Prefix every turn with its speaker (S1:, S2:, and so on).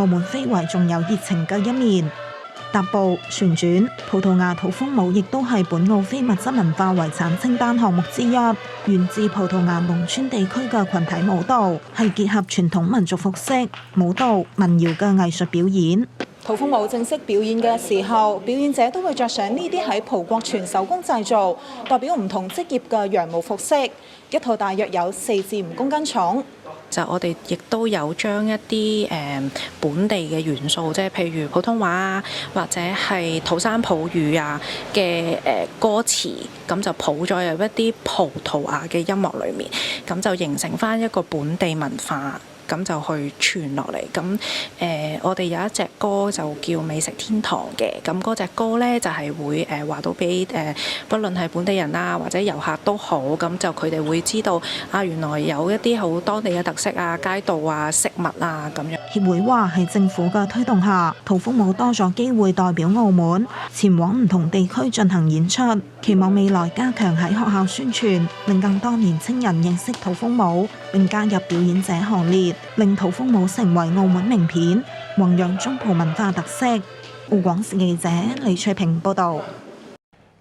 S1: 澳門非遺仲有熱情嘅一面。踏步、旋轉、葡萄牙土風舞亦都係本澳非物質文化遺產清單項目之一，源自葡萄牙農村地區嘅群體舞蹈，係結合傳統民族服飾、舞蹈、民謠嘅藝術表演。
S2: 土風舞正式表演嘅時候，表演者都會着上呢啲喺葡國全手工製造、代表唔同職業嘅羊毛服飾，一套大約有4至5公斤重。
S3: 就我哋亦都有將一啲本地嘅元素，即係譬如普通話啊，或者係土生葡語啊嘅歌詞，咁就譜咗入一啲葡萄牙嘅音樂裏面，咁就形成翻一個本地文化。咁就去傳落嚟。咁我哋有一隻歌就叫《美食天堂》嘅，咁嗰隻歌呢，就係會話到俾不論係本地人啊或者遊客都好，咁就佢哋會知道啊，原來有一啲好當地嘅特色啊、街道啊、食物啊咁樣。
S1: 協會話喺政府嘅推動下，土風舞多咗機會代表澳門前往唔同地區進行演出，期望未來加強喺學校宣傳，令更多年青人認識土風舞並加入表演者行列，令土風舞成為澳門名片，弘揚中葡文化特色。澳廣視記者李翠萍報導。